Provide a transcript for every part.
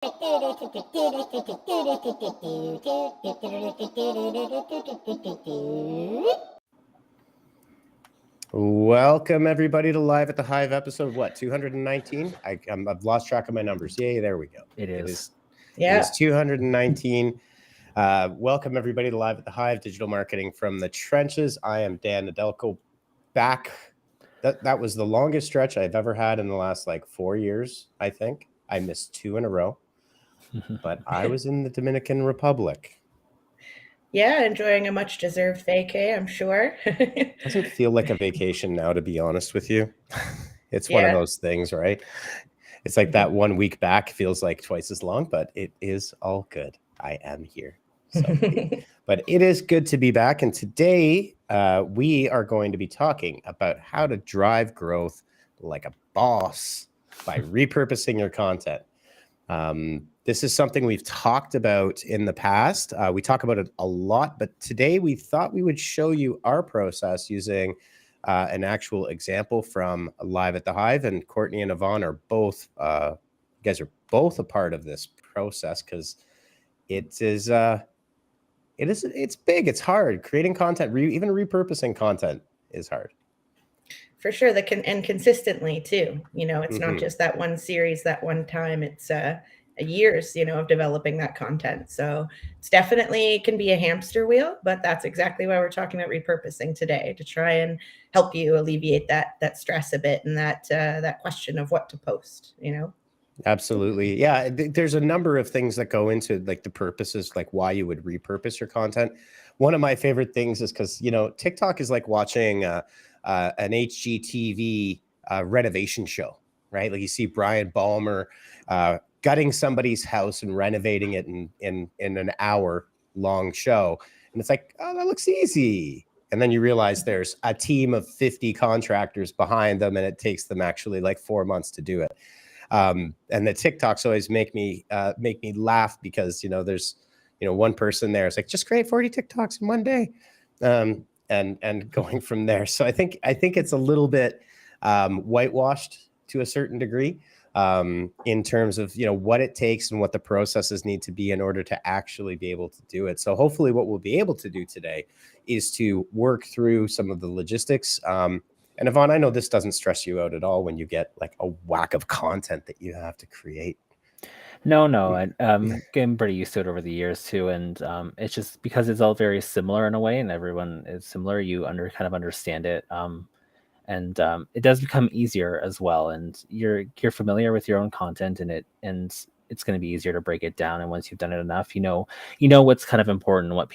Welcome everybody to Live at the Hive episode, what, 219? I've lost track of my numbers. Yay, there we go. It is 219. Welcome everybody to Live at the Hive, digital marketing from the trenches. I am Dan Nadelko, back. That was the longest stretch I've ever had in the last 4 years, I think. I missed 2 in a row, but I was in the Dominican Republic. Yeah, enjoying a much-deserved vacay, I'm sure. Doesn't feel like a vacation now, to be honest with you. It's one of those things, right? It's like that 1 week back feels like twice as long, but it is all good. I am here. So, but it is good to be back. And today we are going to be talking about how to drive growth like a boss by repurposing your content. This is something we've talked about in the past. We talk about it a lot, but today we thought we would show you our process using an actual example from Live at the Hive. And Courtney and Yvonne are both, you guys are both a part of this process because it's big, it's hard. Creating content, even repurposing content is hard. For sure, and consistently too. It's not just that one series, that one time. It's years, of developing that content. So it's definitely can be a hamster wheel, but that's exactly why we're talking about repurposing today, to try and help you alleviate that stress a bit and that question of what to post. Absolutely. Yeah. There's a number of things that go into the purposes, why you would repurpose your content. One of my favorite things is because, TikTok is like watching an HGTV renovation show, right? Like you see Brian Balmer gutting somebody's house and renovating it in an hour long show. And it's like, oh, that looks easy. And then you realize there's a team of 50 contractors behind them, and it takes them actually 4 months to do it. And the TikToks always make me laugh because, there's, one person there is like, just create 40 TikToks in one day. And going from there. So I think it's a little bit whitewashed to a certain degree in terms of, what it takes and what the processes need to be in order to actually be able to do it. So hopefully what we'll be able to do today is to work through some of the logistics. And Yvonne, I know this doesn't stress you out at all when you get a whack of content that you have to create. No, I'm getting pretty used to it over the years too, and it's just because it's all very similar in a way, and everyone is similar. You kind of understand it, and it does become easier as well. And you're familiar with your own content, and it's going to be easier to break it down. And once you've done it enough, you know what's kind of important, what our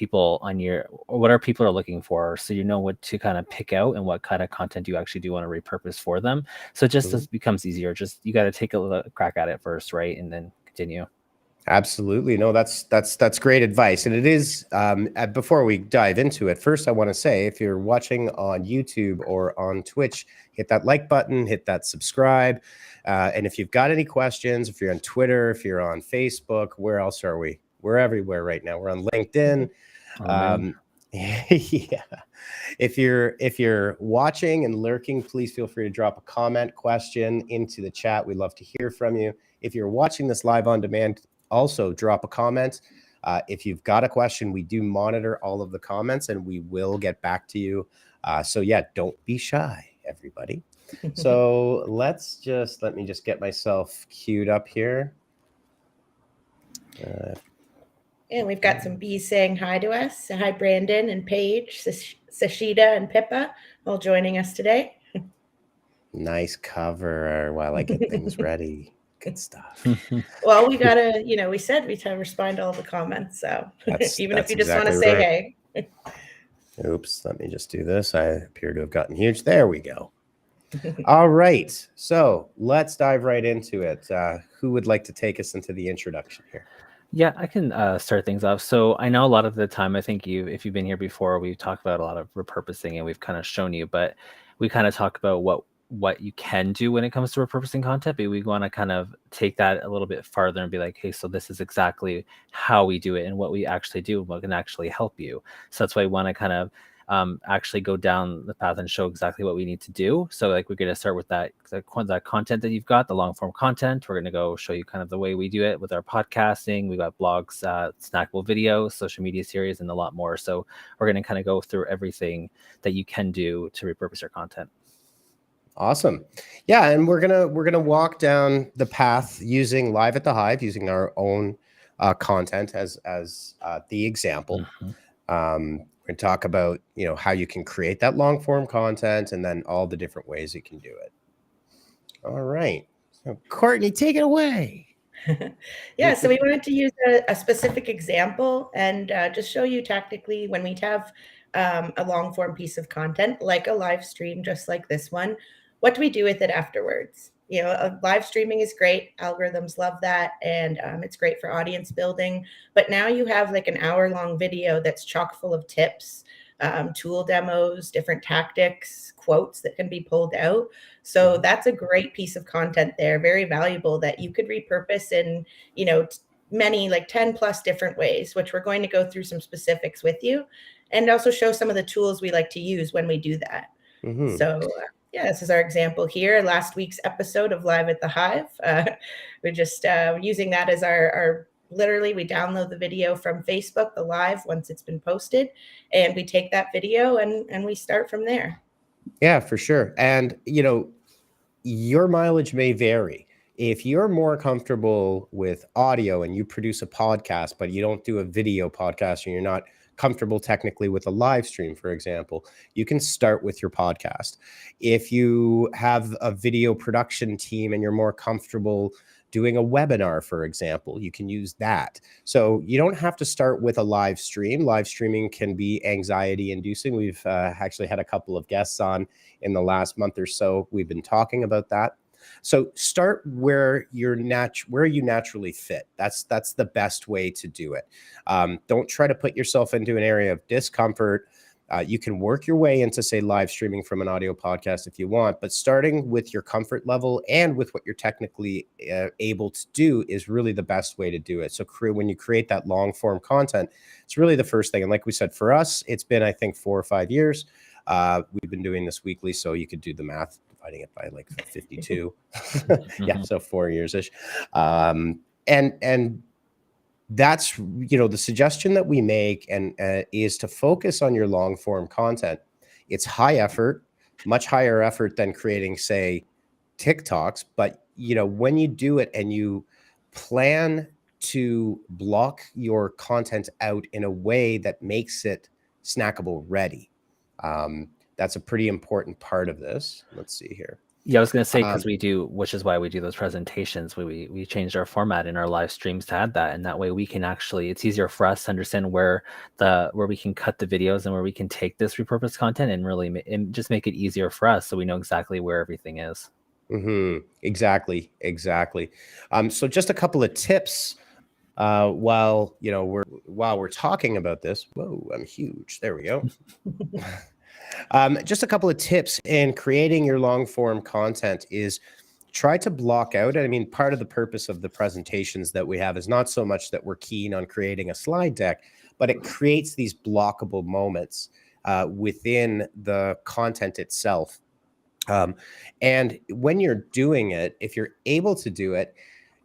people are looking for. So you know what to kind of pick out and what kind of content you actually do want to repurpose for them. So it just becomes easier. Just you got to take a little crack at it first, right, and then continue. Absolutely. No, that's great advice. And it is, before we dive into it, first I want to say, if you're watching on YouTube or on Twitch, hit that like button, hit that subscribe. And if you've got any questions, if you're on Twitter, if you're on Facebook, where else are we? We're everywhere right now. We're on LinkedIn. Yeah. If you're watching and lurking, please feel free to drop a comment, question into the chat. We'd love to hear from you. If you're watching this live on demand, also drop a comment. If you've got a question, we do monitor all of the comments and we will get back to you. So yeah, don't be shy, everybody. So let me just get myself queued up here. And we've got some bees saying hi to us. Hi, Brandon and Paige, Sashida and Pippa, all joining us today. Nice cover while I get things ready. Good stuff. Well, we gotta, we said we'd respond to all the comments. So even if you just want to say hey. Oops, let me just do this. I appear to have gotten huge. There we go. All right. So let's dive right into it. Who would like to take us into the introduction here? Yeah, I can start things off. So I know a lot of the time, I think if you've been here before, we've talked about a lot of repurposing and we've kind of shown you, but we kind of talk about what you can do when it comes to repurposing content, but we want to kind of take that a little bit farther and be like, hey, so this is exactly how we do it and what we actually do and what can actually help you. So that's why we want to kind of actually go down the path and show exactly what we need to do. So like we're going to start with that content that you've got, the long form content. We're going to go show you kind of the way we do it with our podcasting. We've got blogs, snackable videos, social media series, and a lot more. So we're going to kind of go through everything that you can do to repurpose your content. Awesome. Yeah, and we're gonna walk down the path using Live at the Hive, using our own content as the example. Mm-hmm. We're gonna talk about how you can create that long form content, and then all the different ways you can do it. All right, so Courtney, take it away. Yeah, so we wanted to use a specific example and just show you tactically when we have a long form piece of content like a live stream, just like this one. What do we do with it afterwards? Live streaming is great. Algorithms love that. And it's great for audience building. But now you have like an hour-long video that's chock full of tips, tool demos, different tactics, quotes that can be pulled out. So that's a great piece of content there, very valuable, that you could repurpose in, many, like 10 plus different ways, which we're going to go through some specifics with you and also show some of the tools we like to use when we do that. Mm-hmm. So this is our example here. Last week's episode of Live at the Hive. We're just using that as our literally, we download the video from Facebook, the live, once it's been posted, and we take that video and we start from there. Yeah, for sure. And, your mileage may vary. If you're more comfortable with audio and you produce a podcast, but you don't do a video podcast, and you're not comfortable technically with a live stream, for example, you can start with your podcast. If you have a video production team and you're more comfortable doing a webinar, for example, you can use that. So you don't have to start with a live stream. Live streaming can be anxiety inducing. We've actually had a couple of guests on in the last month or so. We've been talking about that. So start where you naturally fit. That's the best way to do it. Don't try to put yourself into an area of discomfort. You can work your way into, say, live streaming from an audio podcast if you want, but starting with your comfort level and with what you're technically able to do is really the best way to do it. So when you create that long form content, it's really the first thing. And like we said, for us, it's been, I think, 4 or 5 years. We've been doing this weekly, so you could do the math, dividing it by like 52. Yeah, so 4 years-ish. And that's, the suggestion that we make and is to focus on your long form content. It's high effort, much higher effort than creating, say, TikToks. But, when you do it and you plan to block your content out in a way that makes it snackable ready, that's a pretty important part of this. Let's see here. Yeah, I was going to say, because which is why we do those presentations. We changed our format in our live streams to add that, and that way we can actually, it's easier for us to understand where we can cut the videos and where we can take this repurposed content and really just make it easier for us, so we know exactly where everything is. Mm-hmm. Exactly. So just a couple of tips while we're talking about this. Whoa, I'm huge. There we go. Just a couple of tips in creating your long form content is try to block out. I mean, part of the purpose of the presentations that we have is not so much that we're keen on creating a slide deck, but it creates these blockable moments within the content itself. And when you're doing it, if you're able to do it,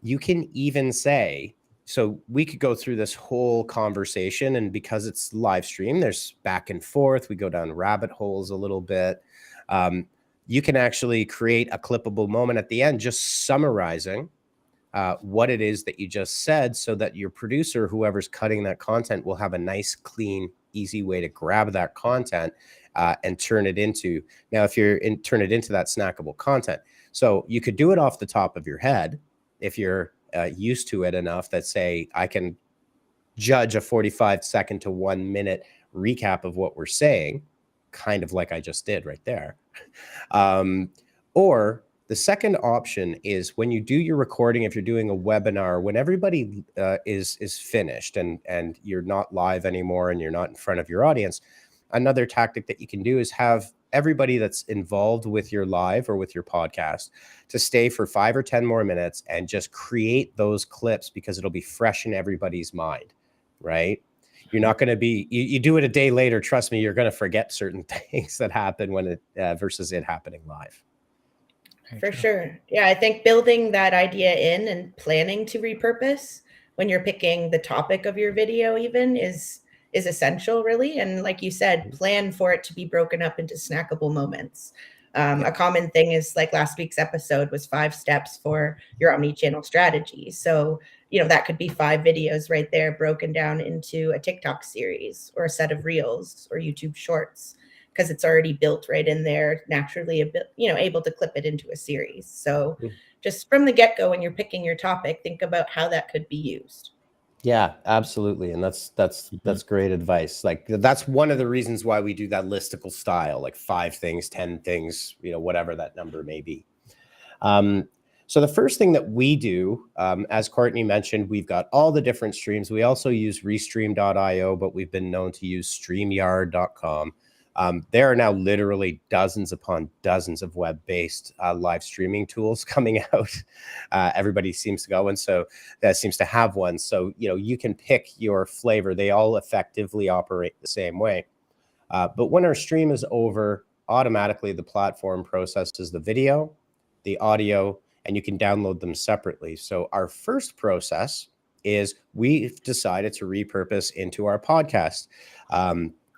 you can even say, so we could go through this whole conversation, and because it's live stream, there's back and forth. We go down rabbit holes a little bit. You can actually create a clippable moment at the end, just summarizing what it is that you just said, so that your producer, whoever's cutting that content, will have a nice, clean, easy way to grab that content and turn it into that snackable content. So you could do it off the top of your head if you're used to it enough that, say, I can judge a 45-second to 1 minute recap of what we're saying, kind of like I just did right there. Or the second option is when you do your recording, if you're doing a webinar, when everybody is finished and you're not live anymore and you're not in front of your audience, another tactic that you can do is have everybody that's involved with your live or with your podcast to stay for 5 or 10 more minutes and just create those clips, because it'll be fresh in everybody's mind, right? You're not going to be, you do it a day later, trust me, you're going to forget certain things that happen when it versus it happening live. For sure. Yeah, I think building that idea in and planning to repurpose when you're picking the topic of your video even is essential, really. And like you said, plan for it to be broken up into snackable moments. A common thing is like last week's episode was 5 steps for your omni-channel strategy. So, that could be 5 videos right there broken down into a TikTok series or a set of reels or YouTube shorts, because it's already built right in there, naturally, able to clip it into a series. So just from the get-go, when you're picking your topic, think about how that could be used. Yeah, absolutely. And that's great advice. Like that's one of the reasons why we do that listicle style, like 5 things, 10 things, whatever that number may be. So the first thing that we do, as Courtney mentioned, we've got all the different streams. We also use restream.io, but we've been known to use StreamYard.com. There are now literally dozens upon dozens of web-based live streaming tools coming out. Everybody seems to go, and so that seems to have one. So, you can pick your flavor. They all effectively operate the same way. But when our stream is over, automatically the platform processes the video, the audio, and you can download them separately. So our first process is we've decided to repurpose into our podcast.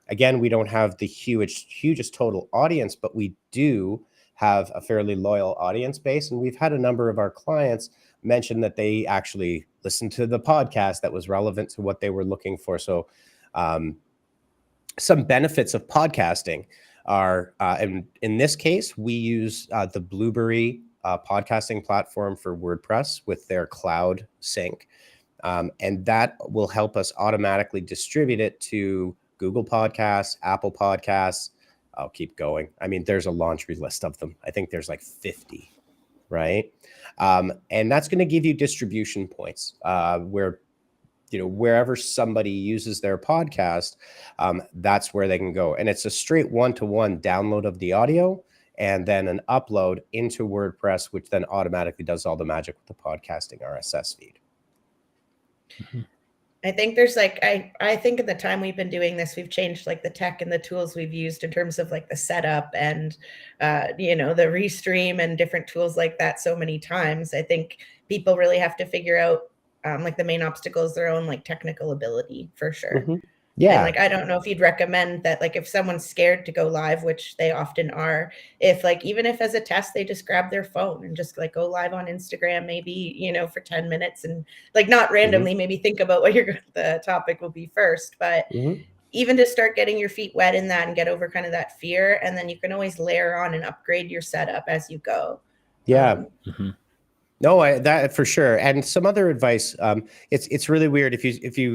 Again, we don't have the hugest total audience, but we do have a fairly loyal audience base. And we've had a number of our clients mention that they actually listened to the podcast that was relevant to what they were looking for. So some benefits of podcasting are, in this case, we use the Blueberry podcasting platform for WordPress with their cloud sync. And that will help us automatically distribute it to Google Podcasts, Apple Podcasts. I'll keep going. I mean, there's a laundry list of them. I think there's like 50, right? And that's going to give you distribution points where, wherever somebody uses their podcast, that's where they can go. And it's a straight one-to-one download of the audio and then an upload into WordPress, which then automatically does all the magic with the podcasting RSS feed. I think there's I think in the time we've been doing this, we've changed like the tech and the tools we've used in terms of like the setup and, the restream and different tools like that so many times. I think people really have to figure out like the main obstacle is their own like technical ability for sure. Yeah. And I don't know if you'd recommend that, if someone's scared to go live, which they often are, if even if as a test, they just grab their phone and just go live on Instagram, maybe, for 10 minutes and not randomly, maybe think about what the topic will be first, but even to start getting your feet wet in that and get over kind of that fear. And then you can always layer on and upgrade your setup as you go. Yeah. No, that for sure. And some other advice. It's really weird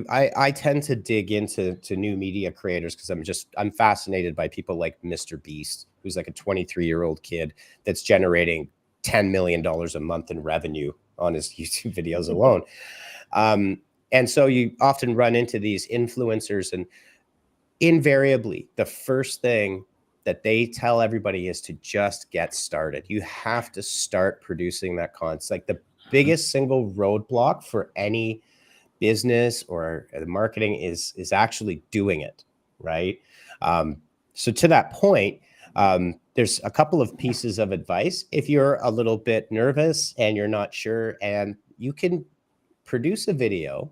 I tend to dig into new media creators because I'm fascinated by people like Mr. Beast, who's like a 23-year-old kid that's generating $10 million a month in revenue on his YouTube videos alone. And so you often run into these influencers, and invariably the first thing that they tell everybody is to just get started. You have to start producing that content. Like the biggest single roadblock for any business or marketing is actually doing it, right? So to that point, there's a couple of pieces of advice. If you're a little bit nervous and you're not sure, and you can produce a video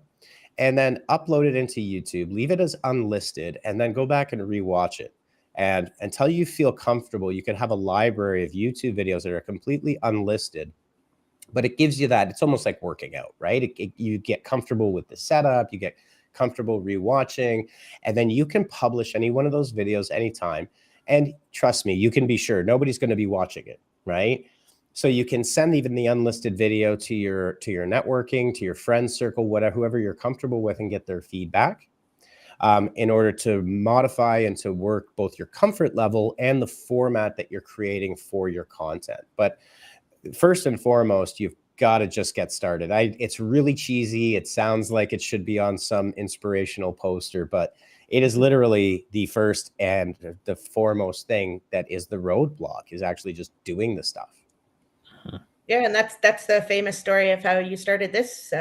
and then upload it into YouTube, leave it as unlisted, and then go back and rewatch it. And until you feel comfortable, you can have a library of YouTube videos that are completely unlisted, but it gives you that. It's almost like working out, right? You get comfortable with the setup, you get comfortable rewatching, and then you can publish any one of those videos anytime. And trust me, you can be sure nobody's going to be watching it, right? So you can send even the unlisted video to your networking, to your friends circle, whoever you're comfortable with, and get their feedback. In order to modify and to work both your comfort level and the format that you're creating for your content. But first and foremost, you've got to just get started. It's really cheesy. It sounds like it should be on some inspirational poster, but it is literally the first and the foremost thing that is the roadblock, is actually just doing the stuff. Yeah, and that's the famous story of how you started this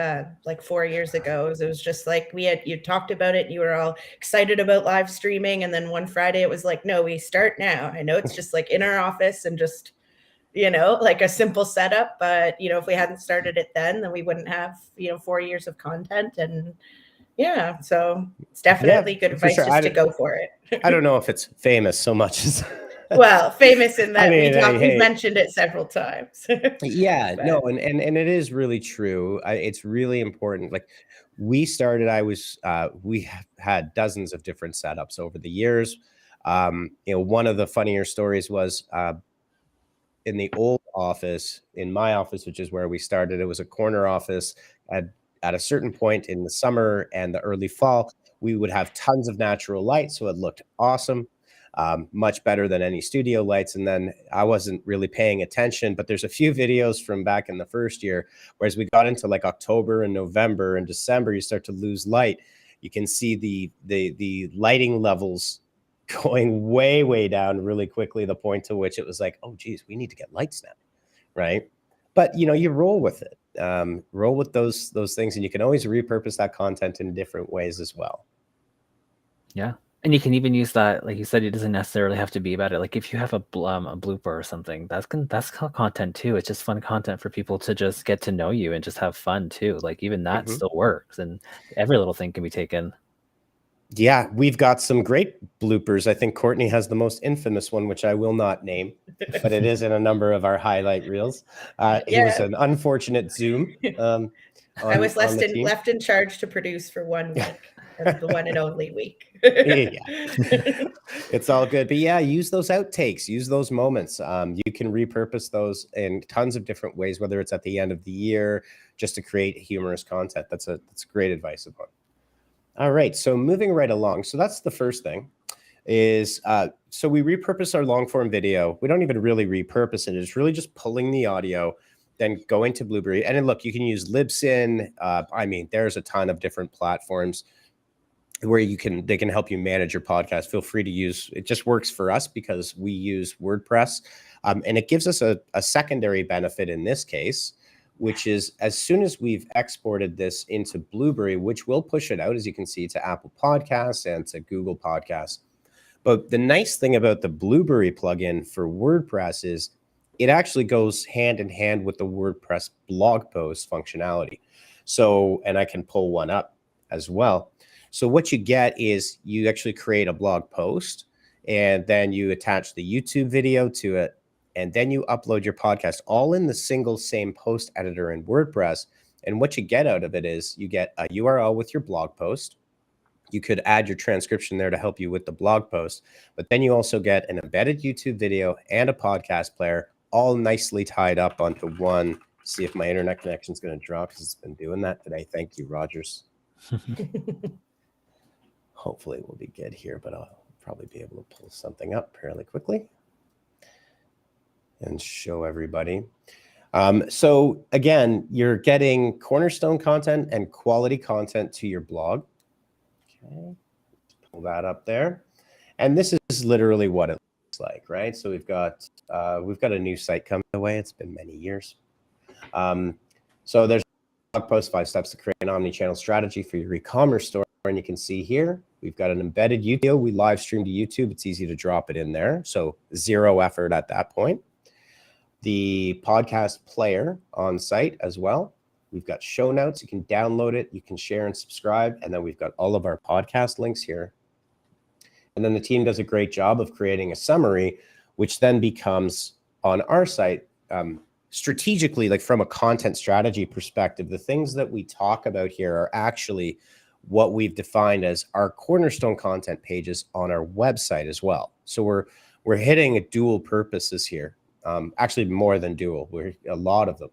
like 4 years ago. It was just like you talked about it, you were all excited about live streaming, and then one Friday it was like, no, we start now. I know it's just like in our office and just, like a simple setup, but if we hadn't started it then we wouldn't have 4 years of content. And yeah, so it's definitely good for advice sure. just to go for it. I don't know if it's famous so much as Well, famous in that we've hey, mentioned it several times. yeah, no, But and it is really true. It's really important. Like we started, we have had dozens of different setups over the years. One of the funnier stories was in the old office, in my office, which is where we started. It was a corner office. At a certain point in the summer and the early fall, we would have tons of natural light, so it looked awesome. Much better than any studio lights. And then I wasn't really paying attention, but there's a few videos from back in the first year, whereas we got into like October and November and December, you start to lose light. You can see the lighting levels going way down really quickly, the point to which it was like, oh geez, we need to get lights now, right? But you roll with it, roll with those things, and you can always repurpose that content in different ways as well. Yeah. And you can even use that, like you said, it doesn't necessarily have to be about it. Like if you have a blooper or something, that's content too. It's just fun content for people to just get to know you and just have fun too. Like even that still works, and every little thing can be taken. Yeah, we've got some great bloopers. I think Courtney has the most infamous one, which I will not name, but it is in a number of our highlight reels. It was an unfortunate Zoom. I was left in charge to produce for 1 week. That's the one and only week. Yeah. It's all good. But yeah, use those outtakes, use those moments. You can repurpose those in tons of different ways, whether it's at the end of the year, just to create humorous content. That's great advice upon. All right, so moving right along. So that's the first thing is, so we repurpose our long form video. We don't even really repurpose it. It's really just pulling the audio, then going to Blueberry. And then look, you can use Libsyn. I mean, there's a ton of different platforms where they can help you manage your podcast. Feel free to use, it just works for us because we use WordPress. And it gives us a secondary benefit in this case, which is as soon as we've exported this into Blueberry, which will push it out, as you can see, to Apple Podcasts and to Google Podcasts. But the nice thing about the Blueberry plugin for WordPress is it actually goes hand in hand with the WordPress blog post functionality. So, and I can pull one up as well. So what you get is you actually create a blog post, and then you attach the YouTube video to it, and then you upload your podcast all in the same post editor in WordPress. And what you get out of it is you get a URL with your blog post. You could add your transcription there to help you with the blog post, but then you also get an embedded YouTube video and a podcast player, all nicely tied up onto one. See if my internet connection is going to drop, because it's been doing that today. Thank you, Rogers. Hopefully we'll be good here, but I'll probably be able to pull something up fairly quickly and show everybody. So again, you're getting cornerstone content and quality content to your blog. Okay, pull that up there. And this is literally what it looks like, right? So we've got a new site coming away. It's been many years. So there's a blog post, 5 steps to create an omni-channel strategy for your e-commerce store. And you can see here, we've got an embedded YouTube. We live stream to YouTube. It's easy to drop it in there. So 0 effort at that point. The podcast player on site as well. We've got show notes. You can download it. You can share and subscribe. And then we've got all of our podcast links here. And then the team does a great job of creating a summary, which then becomes on our site strategically, like from a content strategy perspective, the things that we talk about here are actually what we've defined as our cornerstone content pages on our website as well. So we're hitting a dual purposes here. Actually more than dual, we're a lot of them,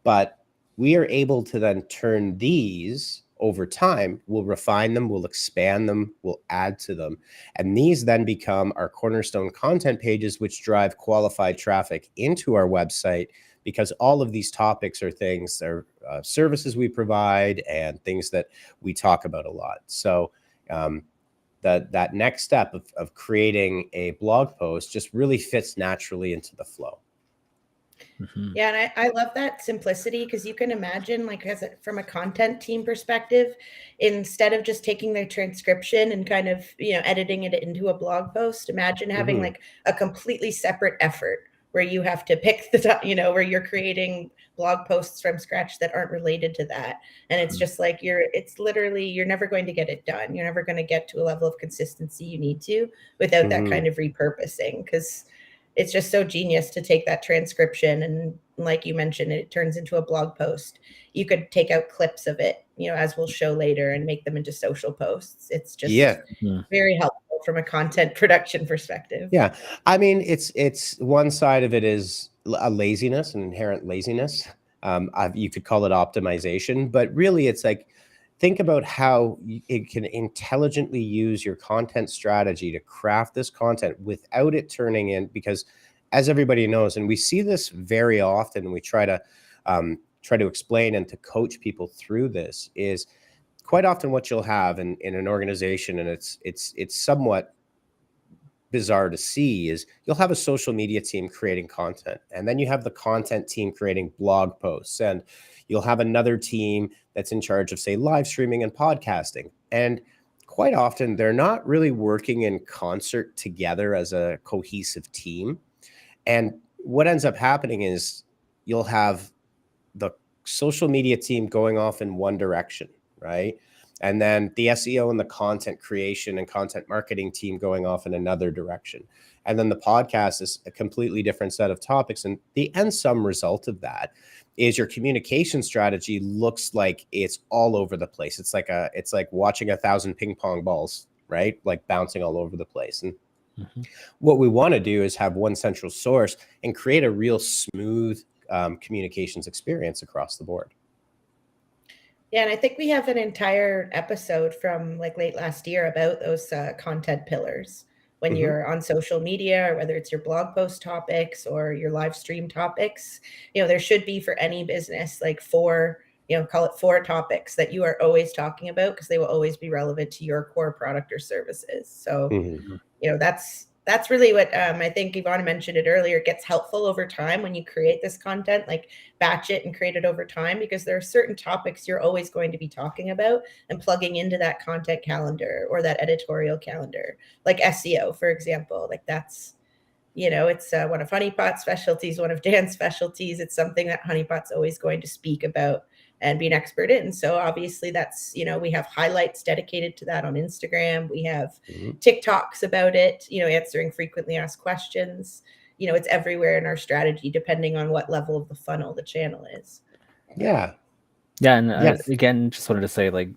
but we are able to then turn these over time. We'll refine them, we'll expand them, we'll add to them. And these then become our cornerstone content pages, which drive qualified traffic into our website, because all of these topics are things, are services we provide and things that we talk about a lot. So that next step of creating a blog post just really fits naturally into the flow. Yeah, and I love that simplicity, because you can imagine, like, from a content team perspective, instead of just taking their transcription and kind of, editing it into a blog post, imagine having like a completely separate effort where you have to pick where you're creating blog posts from scratch that aren't related to that. And it's just like it's literally, you're never going to get it done. You're never going to get to a level of consistency you need to without that kind of repurposing, because it's just so genius to take that transcription and, like you mentioned, it turns into a blog post. You could take out clips of it, as we'll show later, and make them into social posts. It's just very helpful from a content production perspective. Yeah. I mean, it's one side of it is a laziness, an inherent laziness. You could call it optimization, but really it's like, think about how it can intelligently use your content strategy to craft this content without it turning in, because as everybody knows, and we see this very often, and we try to explain and to coach people through this, is quite often what you'll have in an organization, and it's somewhat bizarre to see, is you'll have a social media team creating content, and then you have the content team creating blog posts, and you'll have another team that's in charge of, say, live streaming and podcasting. And quite often they're not really working in concert together as a cohesive team. And what ends up happening is you'll have the social media team going off in one direction, right? And then the SEO and the content creation and content marketing team going off in another direction. And then the podcast is a completely different set of topics. And the end sum result of that is your communication strategy looks like it's all over the place. It's like watching 1,000 ping pong balls, right? Like bouncing all over the place. And what we want to do is have one central source and create a real smooth communications experience across the board. Yeah, and I think we have an entire episode from like late last year about those content pillars. When you're on social media, or whether it's your blog post topics or your live stream topics, there should be, for any business, like call it 4 topics that you are always talking about, because they will always be relevant to your core product or services. So, that's really what I think Ivana mentioned it earlier. It gets helpful over time when you create this content, like batch it and create it over time, because there are certain topics you're always going to be talking about and plugging into that content calendar or that editorial calendar, like SEO, for example. Like that's, it's one of Honeypot's specialties, one of Dan's specialties. It's something that Honeypot's always going to speak about and be an expert in. So obviously that's, we have highlights dedicated to that on Instagram. We have TikToks about it, answering frequently asked questions. It's everywhere in our strategy, depending on what level of the funnel the channel is. Yeah. Yeah. And again, just wanted to say, like,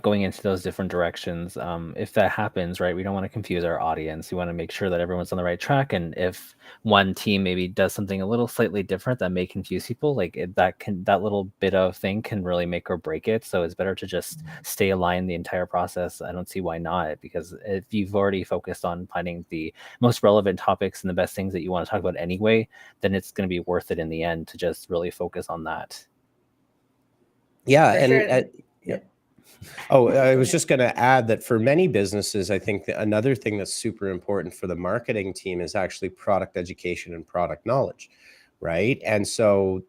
going into those different directions, if that happens, right, we don't want to confuse our audience. We want to make sure that everyone's on the right track. And if one team maybe does something a little slightly different that may confuse people, like that little bit of thing can really make or break it. So it's better to just stay aligned the entire process. I don't see why not, because if you've already focused on finding the most relevant topics and the best things that you want to talk about anyway, then it's going to be worth it in the end to just really focus on that. Yeah. And Oh, I was just going to add that for many businesses, I think that another thing that's super important for the marketing team is actually product education and product knowledge, right? And so,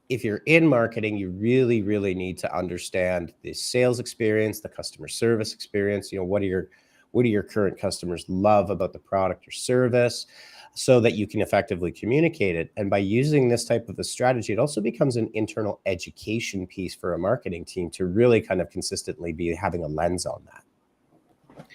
if you're in marketing, you really, really need to understand the sales experience, the customer service experience. What do your current customers love about the product or service, so that you can effectively communicate it. And by using this type of a strategy, it also becomes an internal education piece for a marketing team to really kind of consistently be having a lens on that.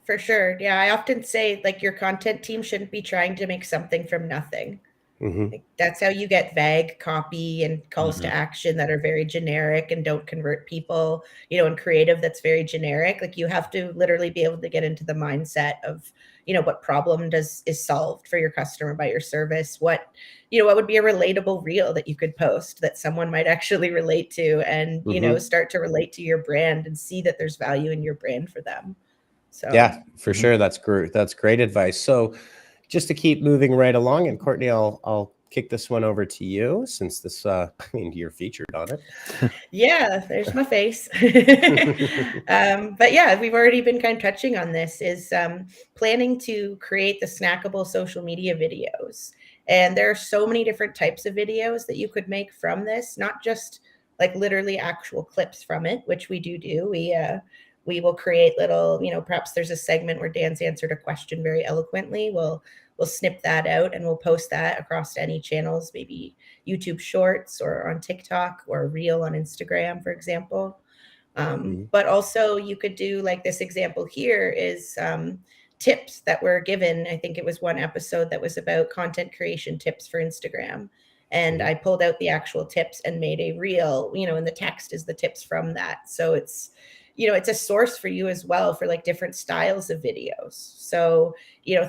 For sure. Yeah, I often say, like, your content team shouldn't be trying to make something from nothing. Like, that's how you get vague copy and calls to action that are very generic and don't convert people, and creative that's very generic. Like, you have to literally be able to get into the mindset of, what problem is solved for your customer by your service. What would be a relatable reel that you could post that someone might actually relate to, and, start to relate to your brand and see that there's value in your brand for them. So yeah, for sure. That's great. That's great advice. So just to keep moving right along, and Courtney, I'll kick this one over to you, since this, you're featured on it. Yeah, there's my face. But yeah, we've already been kind of touching on this, is planning to create the snackable social media videos. And there are so many different types of videos that you could make from this, not just like literally actual clips from it, which we do. We will create little, perhaps there's a segment where Dan's answered a question very eloquently. We'll snip that out and we'll post that across any channels, maybe YouTube Shorts or on TikTok or Reel on Instagram, for example. But also you could do like this example here is tips that were given. I think it was one episode that was about content creation tips for Instagram. And I pulled out the actual tips and made a reel, and the text is the tips from that. So it's, it's a source for you as well for like different styles of videos. So,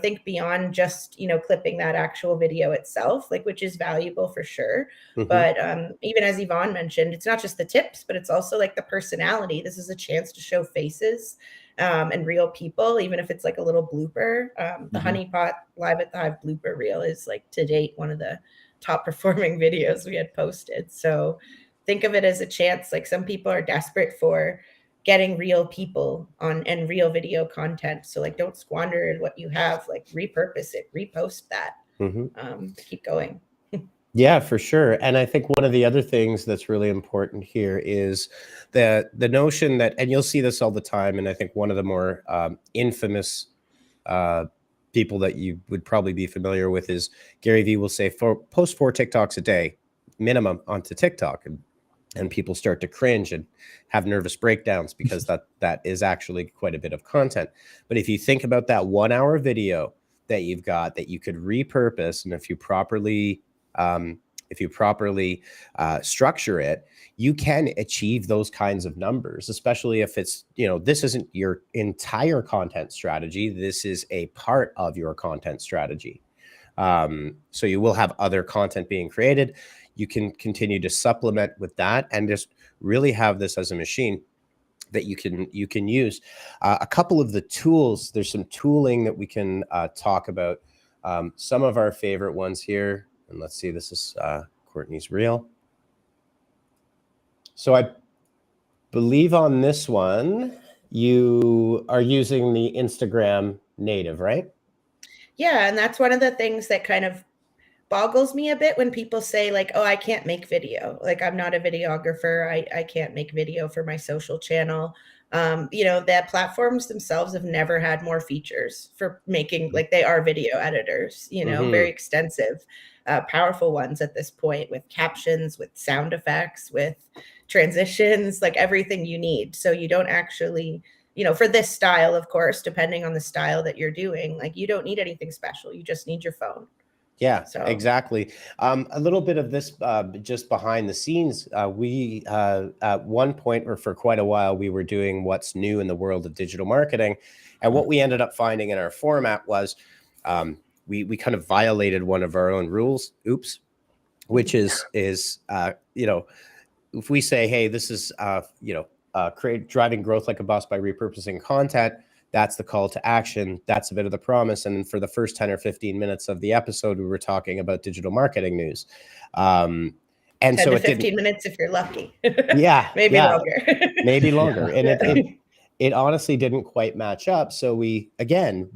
think beyond just, clipping that actual video itself, like, which is valuable for sure. But even as Yvonne mentioned, it's not just the tips, but it's also like the personality. This is a chance to show faces and real people, even if it's like a little blooper. The Honeypot Live at the Hive blooper reel is like to date one of the top performing videos we had posted. So think of it as a chance. Like some people are desperate for getting real people on and real video content. So like, don't squander what you have, like repurpose it, repost that, keep going. Yeah, for sure. And I think one of the other things that's really important here is the notion that, and you'll see this all the time, and I think one of the more infamous people that you would probably be familiar with is Gary Vee will say, post 4 TikToks a day minimum onto TikTok. And people start to cringe and have nervous breakdowns because that is actually quite a bit of content. But if you think about that 1 hour video that you've got that you could repurpose, and if you properly structure it, you can achieve those kinds of numbers, especially if it's, this isn't your entire content strategy. This is a part of your content strategy. So you will have other content being created. You can continue to supplement with that and just really have this as a machine that you can use. A couple of the tools, there's some tooling that we can talk about. Some of our favorite ones here, and let's see, this is Courtney's reel. So I believe on this one, you are using the Instagram native, right? Yeah, and that's one of the things that kind of boggles me a bit when people say like, oh, I can't make video. Like, I'm not a videographer. I can't make video for my social channel. The platforms themselves have never had more features for making, like, they are video editors, very extensive, powerful ones at this point, with captions, with sound effects, with transitions, like everything you need. So you don't actually, for this style, of course, depending on the style that you're doing, like, you don't need anything special. You just need your phone. Yeah, so. Exactly. A little bit of this just behind the scenes. We at one point, or for quite a while, we were doing what's new in the world of digital marketing. And what we ended up finding in our format was we kind of violated one of our own rules. Oops. Which is if we say, hey, this is driving growth like a boss by repurposing content. That's the call to action. That's a bit of the promise. And for the first 10 or 15 minutes of the episode, we were talking about digital marketing news. And 10 so to 15 minutes if you're lucky. Yeah. Maybe longer. Maybe longer. And it honestly didn't quite match up. So we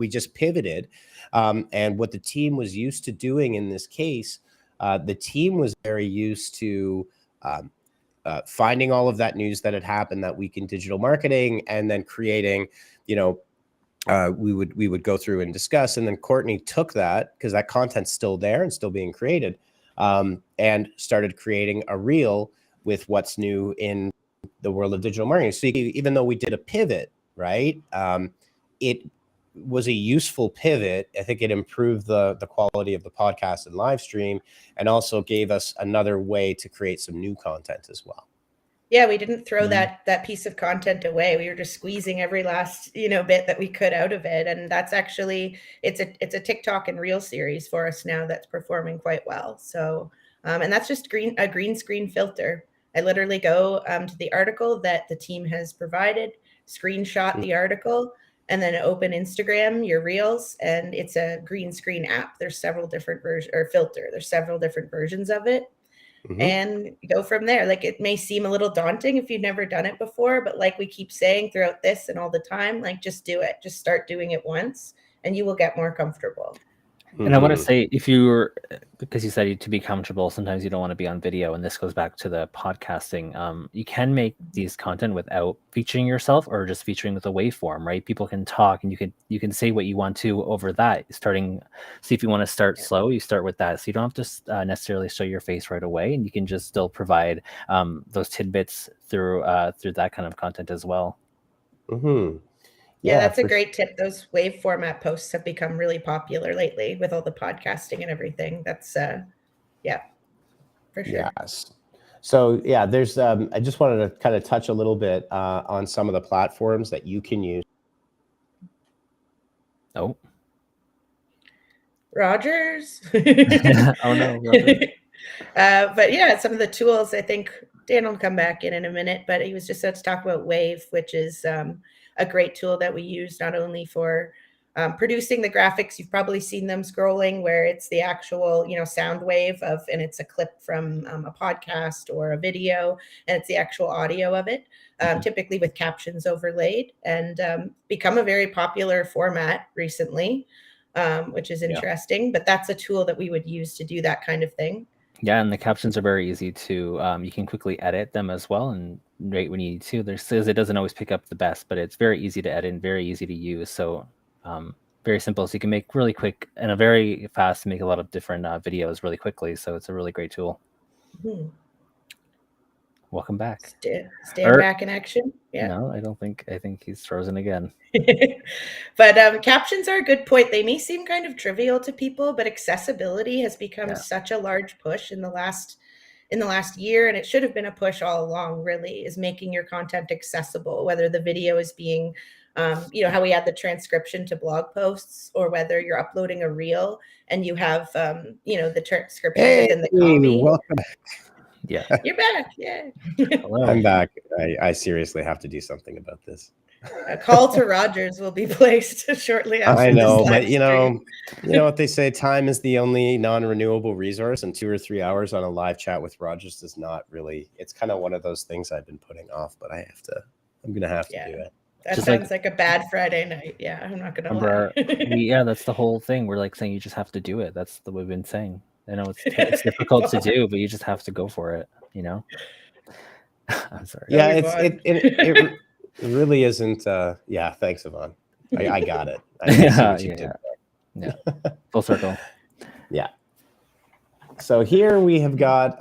just pivoted. And what the team was used to doing in this case, the team was very used to finding all of that news that had happened that week in digital marketing, and then creating, we would go through and discuss. And then Courtney took that, because that content's still there and still being created, and started creating a reel with what's new in the world of digital marketing. So even though we did a pivot, right, it was a useful pivot. I think it improved the quality of the podcast and live stream, and also gave us another way to create some new content as well. Yeah, we didn't throw that piece of content away. We were just squeezing every last, bit that we could out of it. And that's actually, it's a TikTok and Reel series for us now that's performing quite well. So, and that's just a green screen filter. I literally go to the article that the team has provided, screenshot the article, and then open Instagram, your Reels, and it's a green screen app. There's several different versions, or filter. There's several different versions of it. And go from there. Like, it may seem a little daunting if you've never done it before, but like we keep saying throughout this and all the time, like, just do it. Just start doing it once and you will get more comfortable. And I want to say, if you're, because you said to be comfortable, sometimes you don't want to be on video, and this goes back to the podcasting. You can make these content without featuring yourself, or just featuring with a waveform, right? People can talk, and you can say what you want to over that. See if you want to start slow, you start with that, so you don't have to necessarily show your face right away, and you can just still provide those tidbits through that kind of content as well. Yeah, that's a great tip. Those wave format posts have become really popular lately with all the podcasting and everything. That's yeah, for sure. Yes. So yeah, there's I just wanted to kind of touch a little bit on some of the platforms that you can use. Oh, Rogers. Oh no, Rogers. But yeah, some of the tools, I think Dan will come back in a minute, but he was just about to talk about Wave, which is a great tool that we use not only for producing the graphics. You've probably seen them scrolling where it's the actual, sound wave and it's a clip from a podcast or a video, and it's the actual audio of it, typically with captions overlaid, and become a very popular format recently, which is interesting. But that's a tool that we would use to do that kind of thing. Yeah, and the captions are very easy to, you can quickly edit them as well, and right when you need to. It doesn't always pick up the best, but it's very easy to edit and very easy to use. So very simple. So you can make really quick and a very fast, make a lot of different videos really quickly. So it's a really great tool. Welcome back. Stand back in action. Yeah. No, I think he's frozen again. But captions are a good point. They may seem kind of trivial to people, but accessibility has become such a large push in the last year, and it should have been a push all along, really, is making your content accessible, whether the video is being how we add the transcription to blog posts, or whether you're uploading a reel and you have the transcription within the copy. Welcome back. Yeah, you're back. Yeah. Hello. I'm back. I seriously have to do something about this. A call to Rogers will be placed shortly after. I know, but you know what they say, time is the only non-renewable resource, and 2 or 3 hours on a live chat with Rogers does not really, it's kind of one of those things I've been putting off, but I'm going to have to do it. That just sounds like a bad Friday night. Yeah, I'm not going to lie. That's the whole thing. We're saying you just have to do it. That's what we've been saying. I know it's difficult to do, but you just have to go for it, I'm sorry. Yeah, it really isn't. Yeah, thanks, Yvonne. I got it. Yeah. Full circle. Yeah. So here we have got,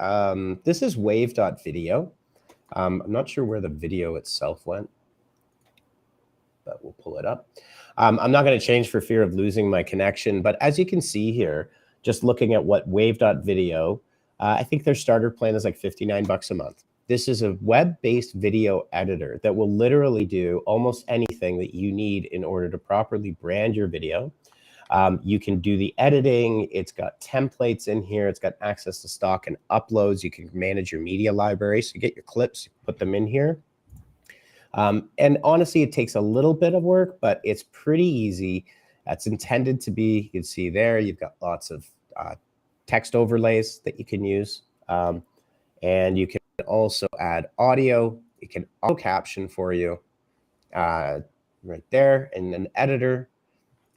this is wave.video. I'm not sure where the video itself went, but we'll pull it up. I'm not going to change for fear of losing my connection, but as you can see here, just looking at what wave.video, I think their starter plan is like $59 a month. This is a web-based video editor that will literally do almost anything that you need in order to properly brand your video. You can do the editing. It's got templates in here. It's got access to stock and uploads. You can manage your media library. So you get your clips, put them in here. And honestly, it takes a little bit of work, but it's pretty easy. That's intended to be, you can see there, you've got lots of text overlays that you can use. And you can also add audio. It can auto caption for you right there in an editor.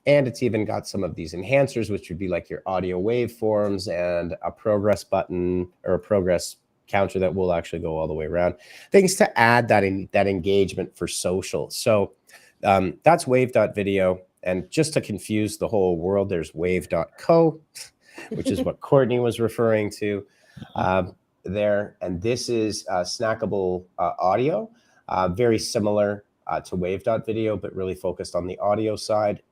And it's even got some of these enhancers, which would be like your audio waveforms and a progress button or a progress counter that will actually go all the way around. Things to add that engagement for social. So that's wave.video. And just to confuse the whole world, there's wave.co, which is what Courtney was referring to there. And this is Snackable audio, very similar to wave.video, but really focused on the audio side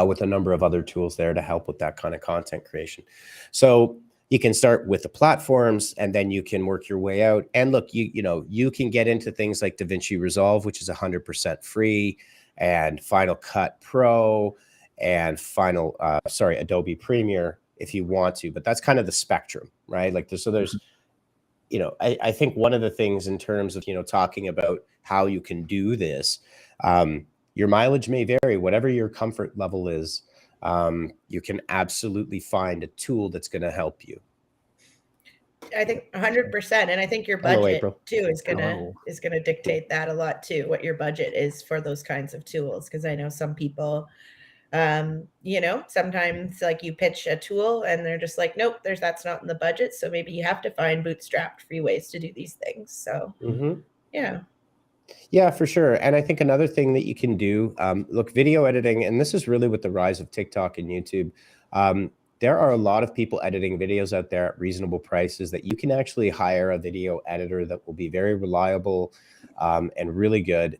with a number of other tools there to help with that kind of content creation. So you can start with the platforms and then you can work your way out. And look, you can get into things like DaVinci Resolve, which is 100% free, and Final Cut Pro and Adobe Premiere if you want to, but that's kind of the spectrum, right? There's I think one of the things in terms of, talking about how you can do this, your mileage may vary, whatever your comfort level is. You can absolutely find a tool that's going to help you. I think 100%, and I think your budget too is gonna dictate that a lot too. What your budget is for those kinds of tools, because I know some people You know, sometimes like you pitch a tool and they're just like, nope, that's not in the budget. So maybe you have to find bootstrapped free ways to do these things. So yeah. Yeah, for sure. And I think another thing that you can do, look, video editing, and this is really with the rise of TikTok and YouTube. There are a lot of people editing videos out there at reasonable prices that you can actually hire a video editor that will be very reliable and really good.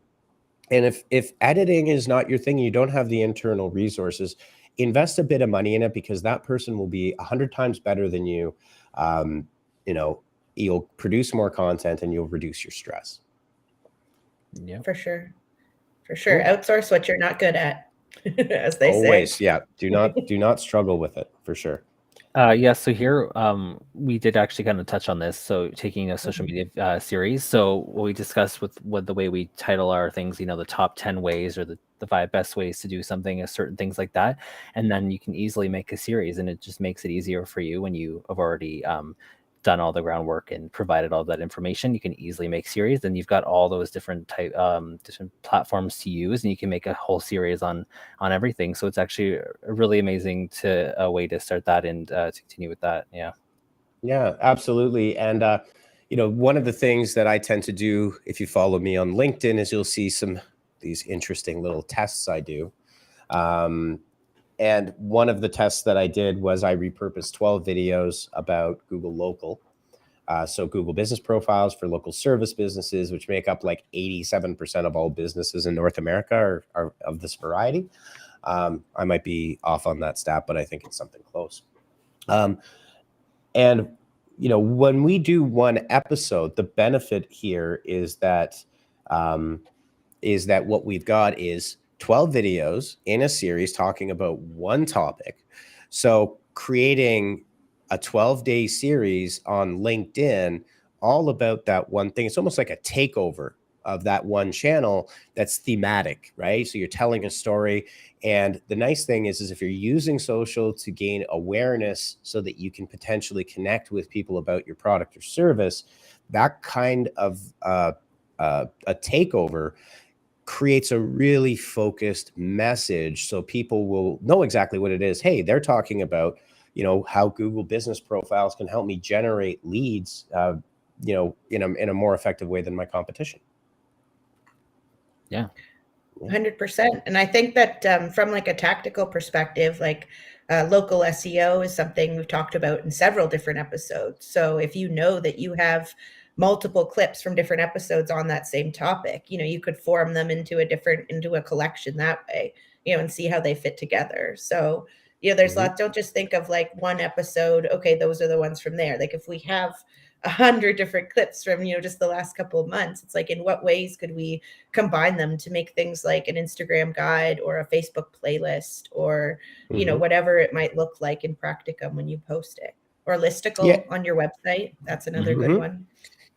And if editing is not your thing, you don't have the internal resources, invest a bit of money in it, because that person will be 100 times better than you. You know, you'll produce more content and you'll reduce your stress. Yeah, for sure. Outsource what you're not good at, as they Always, say. yeah. Do not struggle with it, for sure. Yeah, so here we did actually kind of touch on this. So taking a social media series. So what we discussed with the way we title our things, you know, the top 10 ways or the 5 best ways to do something, certain things like that. And then you can easily make a series, and it just makes it easier for you when you have already done all the groundwork and provided all that information. You can easily make series, and you've got all those different different platforms to use, and you can make a whole series on everything. So it's actually a really amazing way to start that and to continue with that. Yeah, absolutely. And you know, one of the things that I tend to do, if you follow me on LinkedIn, is you'll see these interesting little tests I do. And one of the tests that I did was I repurposed 12 videos about Google Local. So Google business profiles for local service businesses, which make up like 87% of all businesses in North America are of this variety. I might be off on that stat, but I think it's something close. And, you know, when we do one episode, the benefit here is that what we've got is 12 videos in a series talking about one topic. So creating a 12-day series on LinkedIn all about that one thing. It's almost like a takeover of that one channel that's thematic, right? So you're telling a story. And the nice thing is if you're using social to gain awareness so that you can potentially connect with people about your product or service, that kind of a takeover creates a really focused message, so people will know exactly what it is. Hey, they're talking about, you know, how Google business profiles can help me generate leads, you know, in a more effective way than my competition. Yeah. 100%. And I think that from like a tactical perspective, like local SEO is something we've talked about in several different episodes. So if you know that you have multiple clips from different episodes on that same topic, you know, you could form them into a collection that way, you know, and see how they fit together. So, you know, there's lots. Don't just think of like one episode. Okay, those are the ones from there. Like if we have 100 different clips from, you know, just the last couple of months, it's like, in what ways could we combine them to make things like an Instagram guide or a Facebook playlist or, you know, whatever it might look like in practicum when you post it, or listicle on your website. That's another good one.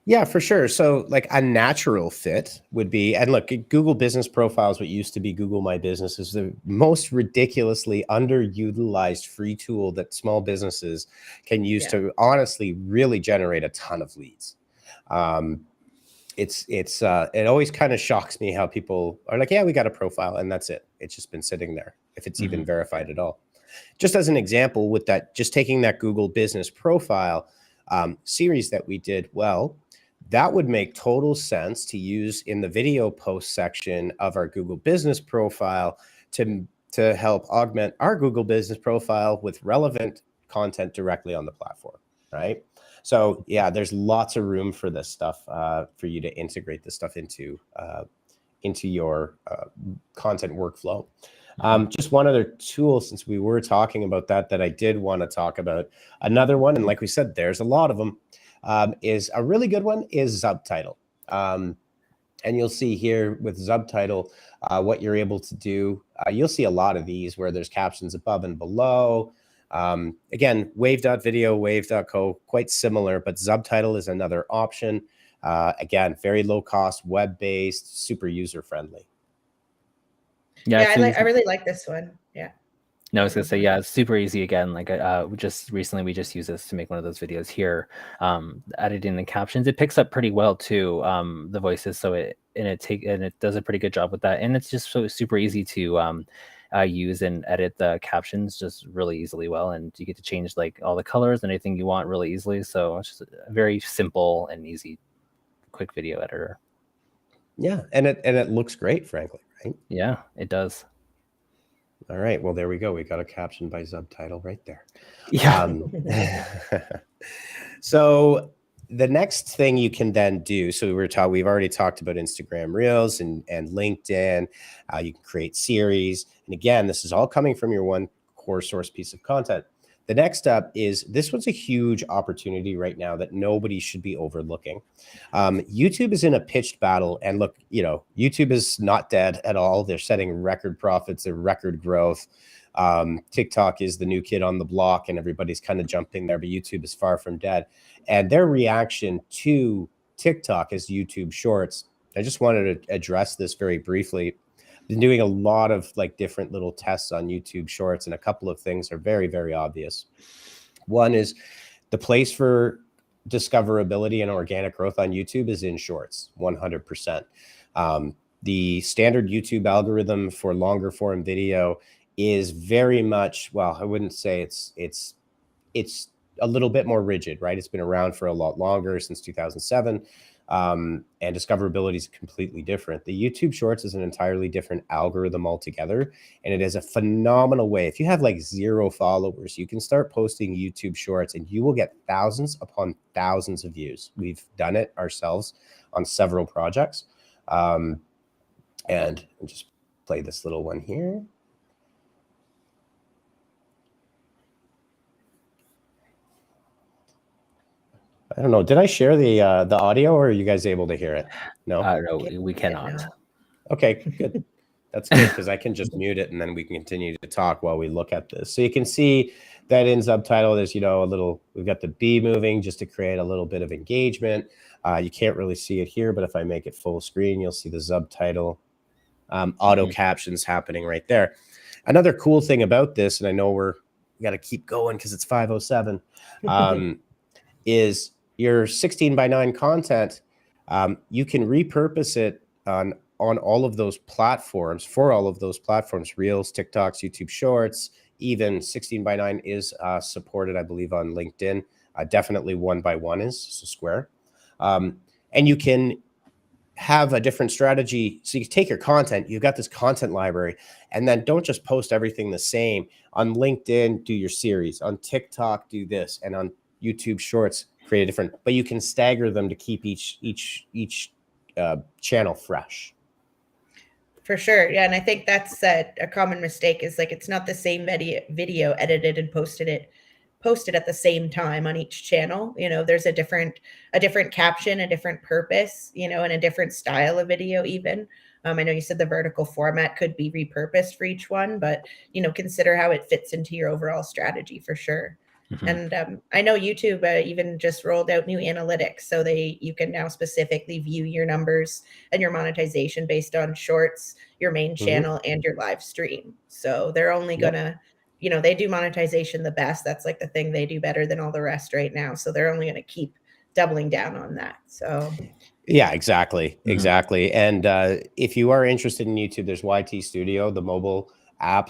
Yeah, for sure. So like a natural fit would be, and look, Google business profiles, what used to be Google My Business, is the most ridiculously underutilized free tool that small businesses can use to honestly really generate a ton of leads. It always kind of shocks me how people are like, yeah, we got a profile and that's it. It's just been sitting there, if it's even verified at all. Just as an example, with that, just taking that Google business profile series that we did, well, that would make total sense to use in the video post section of our Google business profile to help augment our Google business profile with relevant content directly on the platform, right? So yeah, there's lots of room for this stuff, for you to integrate this stuff into your content workflow. Just one other tool, since we were talking about that I did want to talk about. Another one, and like we said, there's a lot of them, is a really good one is Subtitle. And you'll see here with Subtitle what you're able to do. You'll see a lot of these where there's captions above and below. Again, wave.video, wave.co, quite similar, but Subtitle is another option. Again, very low cost, web-based, super user-friendly. Yeah, I really like this one. Yeah. No, I was gonna say, yeah, it's super easy. Again, like we just used this to make one of those videos here, editing the captions. It picks up pretty well too, the voices. So it does a pretty good job with that, and it's just so super easy to use and edit the captions just really easily well, and you get to change like all the colors and anything you want really easily. So it's just a very simple and easy, quick video editor. Yeah, and it looks great, frankly, right? Yeah, it does. All right, well, there we go. We got a caption by subtitle right there. Yeah. So the next thing you can then do, so we've already talked about Instagram Reels and LinkedIn. You can create series. And again, this is all coming from your one core source piece of content. The next up is, this one's a huge opportunity right now that nobody should be overlooking. YouTube is in a pitched battle, and look, YouTube is not dead at all. They're setting record profits, they're record growth. TikTok is the new kid on the block, and everybody's kind of jumping there, but YouTube is far from dead. And their reaction to TikTok is YouTube Shorts. I just wanted to address this very briefly. Been doing a lot of like different little tests on YouTube Shorts, and a couple of things are very, very obvious. One is the place for discoverability and organic growth on YouTube is in Shorts, 100%. The standard YouTube algorithm for longer form video is very much, well, I wouldn't say it's a little bit more rigid, right? It's been around for a lot longer, since 2007. And discoverability is completely different. The YouTube Shorts is an entirely different algorithm altogether, and it is a phenomenal way. If you have like 0 followers, you can start posting YouTube Shorts and you will get thousands upon thousands of views. We've done it ourselves on several projects. And I'll just play this little one here. I don't know. Did I share the audio, or are you guys able to hear it? No. No, we cannot. Okay, good. That's good, because I can just mute it and then we can continue to talk while we look at this. So you can see that in subtitle, there's we've got the B moving just to create a little bit of engagement. You can't really see it here, but if I make it full screen, you'll see the subtitle, auto captions happening right there. Another cool thing about this, and I know we got to keep going because it's 5:07, is your 16:9 content. You can repurpose it on all of those platforms, for all of those platforms, Reels, TikToks, YouTube Shorts. Even 16:9 is supported, I believe, on LinkedIn. Definitely 1x1 is, so Square. And you can have a different strategy. So you take your content, you've got this content library, and then don't just post everything the same. On LinkedIn, do your series. On TikTok, do this. And on YouTube Shorts, create a different, but you can stagger them to keep each channel fresh. For sure. Yeah. And I think that's a common mistake, is like, it's not the same video edited and posted at the same time on each channel. There's a different caption, a different purpose, and a different style of video even. I know you said the vertical format could be repurposed for each one, but, consider how it fits into your overall strategy for sure. And I know YouTube even just rolled out new analytics, so you can now specifically view your numbers and your monetization based on Shorts, your main channel, and your live stream. So they're only gonna, they do monetization the best. That's like the thing they do better than all the rest right now. So they're only gonna keep doubling down on that. So yeah, exactly. And if you are interested in YouTube, there's YT Studio, the mobile app.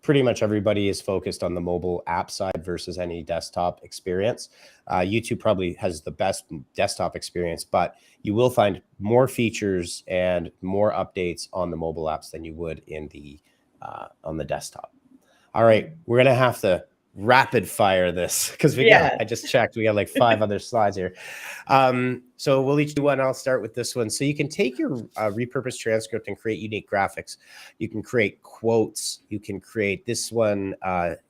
Pretty much everybody is focused on the mobile app side versus any desktop experience. YouTube probably has the best desktop experience, but you will find more features and more updates on the mobile apps than you would in on the desktop. All right, we're gonna have to rapid fire this, because I just checked, we got like 5 other slides here. So we'll each do one. I'll start with this one. So you can take your repurposed transcript and create unique graphics. You can create quotes. You can create, this one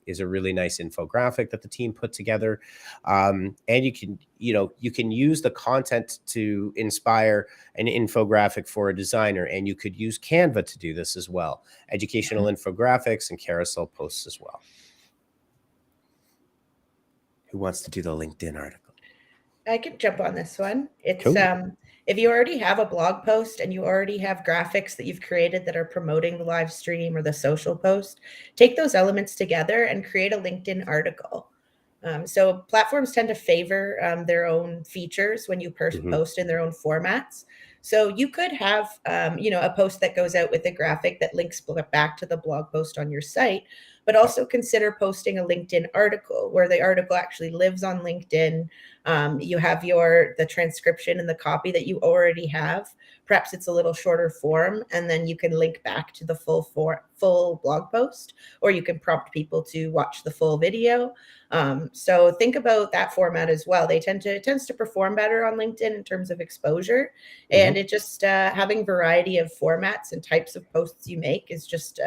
is a really nice infographic that the team put together. And you can use the content to inspire an infographic for a designer, and you could use Canva to do this as well. Educational infographics and carousel posts as well. Who wants to do the LinkedIn article? I can jump on this one. It's cool. If you already have a blog post and you already have graphics that you've created that are promoting the live stream or the social post, take those elements together and create a LinkedIn article. So platforms tend to favor their own features when you post in their own formats. So you could have, a post that goes out with a graphic that links back to the blog post on your site, but also consider posting a LinkedIn article where the article actually lives on LinkedIn. You have the transcription and the copy that you already have. Perhaps it's a little shorter form, and then you can link back to the full blog post, or you can prompt people to watch the full video. So think about that format as well. It tends to perform better on LinkedIn in terms of exposure, and it just having variety of formats and types of posts you make is just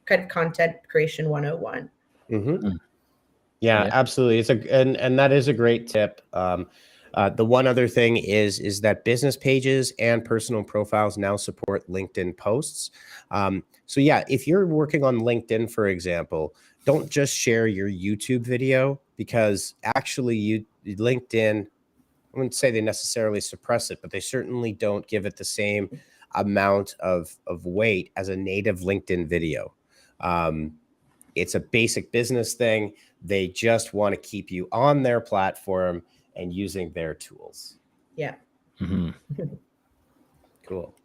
kind of content creation 101. Yeah, absolutely. And that is a great tip. The one other thing is that business pages and personal profiles now support LinkedIn posts. So yeah, if you're working on LinkedIn, for example, don't just share your YouTube video, because actually LinkedIn, I wouldn't say they necessarily suppress it, but they certainly don't give it the same amount of weight as a native LinkedIn video. It's a basic business thing. They just want to keep you on their platform and using their tools. Yeah. Cool.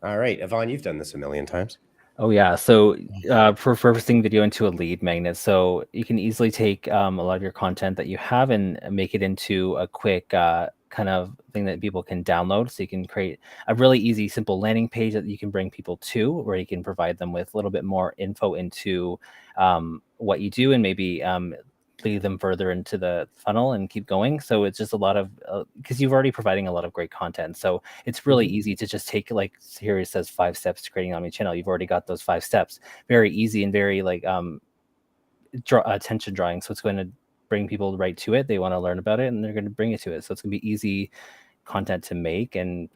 All right, Yvonne, you've done this a million times. Oh yeah. So repurposing video into a lead magnet. So you can easily take a lot of your content that you have and make it into a quick kind of thing that people can download. So you can create a really easy, simple landing page that you can bring people to, where you can provide them with a little bit more info into what you do, and maybe lead them further into the funnel and keep going. So it's just a lot of, because you're already providing a lot of great content. So it's really easy to just take, like here it says 5 steps to creating omnichannel. You've already got those 5 steps. Very easy and very like attention drawing. So it's going to bring people right to it. They want to learn about it and they're going to bring it to it. So it's going to be easy content to make. And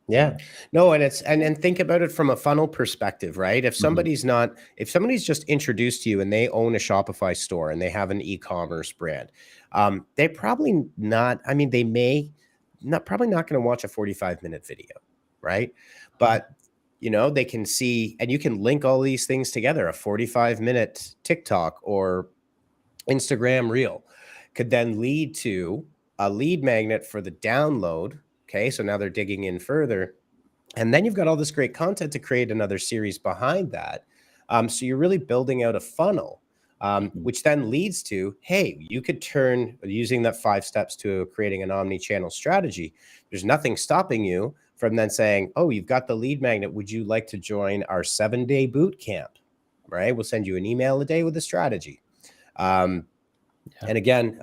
yeah, no, and think about it from a funnel perspective, right? If somebody's just introduced to you and they own a Shopify store and they have an e-commerce brand, they probably not, I mean, probably not going to watch a 45-minute video, right? But they can see, and you can link all these things together. A 45-minute TikTok or Instagram reel could then lead to a lead magnet for the download. Okay, so now they're digging in further. And then you've got all this great content to create another series behind that. So you're really building out a funnel, which then leads to, hey, you could turn using that 5 steps to creating an omni-channel strategy. There's nothing stopping you from then saying, oh, you've got the lead magnet. Would you like to join our 7-day boot camp? Right? We'll send you an email a day with a strategy. And again,